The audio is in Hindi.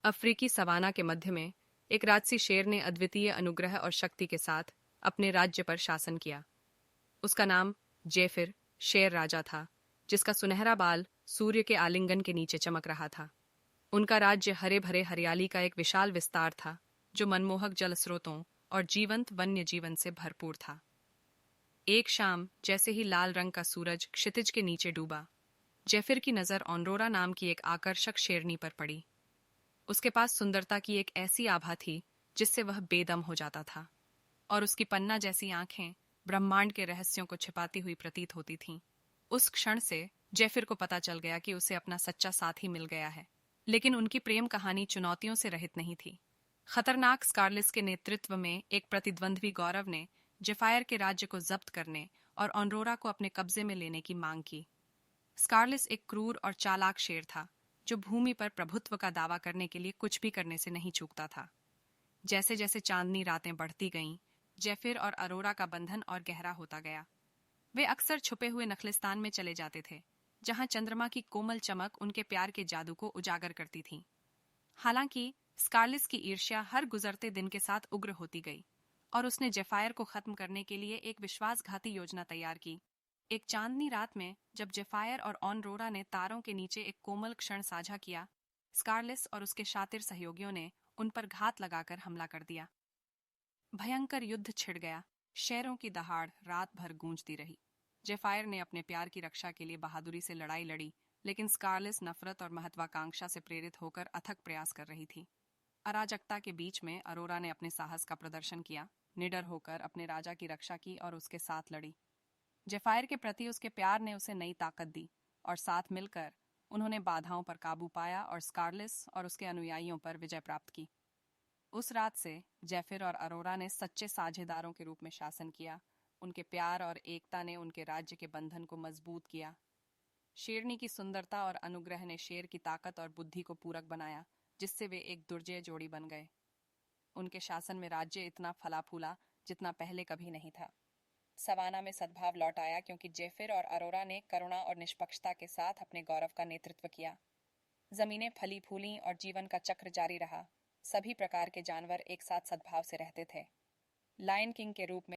अफ्रीकी सवाना के मध्य में एक राजसी शेर ने अद्वितीय अनुग्रह और शक्ति के साथ अपने राज्य पर शासन किया। उसका नाम जेफिर शेर राजा था, जिसका सुनहरा बाल सूर्य के आलिंगन के नीचे चमक रहा था। उनका राज्य हरे भरे हरियाली का एक विशाल विस्तार था, जो मनमोहक जल स्रोतों और जीवंत वन्य जीवन से भरपूर था। एक शाम जैसे ही लाल रंग का सूरज क्षितिज के नीचे डूबा, जेफिर की नजर ऑनरोरा नाम की एक आकर्षक शेरनी पर पड़ी। उसके पास सुंदरता की एक ऐसी आभा थी जिससे वह बेदम हो जाता था, और उसकी पन्ना जैसी आंखें ब्रह्मांड के रहस्यों को छिपाती हुई प्रतीत होती थीं। उस क्षण से जेफिर को पता चल गया कि उसे अपना सच्चा साथी मिल गया है। लेकिन उनकी प्रेम कहानी चुनौतियों से रहित नहीं थी। खतरनाक स्कारलिस के नेतृत्व में एक प्रतिद्वंद्वी गौरव ने जेफायर के राज्य को जब्त करने और ऑनरोरा को अपने कब्जे में लेने की मांग की। स्कारलिस एक क्रूर और चालाक शेर था, जो भूमि पर प्रभुत्व का दावा करने के लिए कुछ भी करने से नहीं चूकता था। जैसे जैसे चांदनी रातें बढ़ती गईं, जेफिर और अरोरा का बंधन और गहरा होता गया। वे अक्सर छुपे हुए नखलिस्तान में चले जाते थे, जहां चंद्रमा की कोमल चमक उनके प्यार के जादू को उजागर करती थी। हालांकि स्कारलिस की ईर्ष्या हर गुजरते दिन के साथ उग्र होती गई, और उसने जेफायर को खत्म करने के लिए एक विश्वासघाती योजना तैयार की। एक चांदनी रात में जब जेफायर और ऑनरोरा ने तारों के नीचे एक कोमल क्षण साझा किया, स्कारलिस और उसके शातिर सहयोगियों ने उन पर घात लगाकर हमला कर दिया। भयंकर युद्ध छिड़ गया। शेरों की दहाड़ रात भर गूंजती रही। जेफायर ने अपने प्यार की रक्षा के लिए बहादुरी से लड़ाई लड़ी, लेकिन स्कारलिस नफरत और महत्वाकांक्षा से प्रेरित होकर अथक प्रयास कर रही थी। अराजकता के बीच में अरोरा ने अपने साहस का प्रदर्शन किया, निडर होकर अपने राजा की रक्षा की और उसके साथ लड़ी। जेफायर के प्रति उसके प्यार ने उसे नई ताकत दी, और साथ मिलकर उन्होंने बाधाओं पर काबू पाया और स्कारलिस और उसके अनुयायियों पर विजय प्राप्त की। उस रात से जेफिर और अरोरा ने सच्चे साझेदारों के रूप में शासन किया। उनके प्यार और एकता ने उनके राज्य के बंधन को मजबूत किया। शेरनी की सुंदरता और अनुग्रह ने शेर की ताकत और बुद्धि को पूरक बनाया, जिससे वे एक दुर्जय जोड़ी बन गए। उनके शासन में राज्य इतना फला फूला जितना पहले कभी नहीं था। सवाना में सद्भाव लौट आया, क्योंकि जेफिर और अरोरा ने करुणा और निष्पक्षता के साथ अपने गौरव का नेतृत्व किया। जमीनें फली फूली और जीवन का चक्र जारी रहा। सभी प्रकार के जानवर एक साथ सद्भाव से रहते थे। लायन किंग के रूप में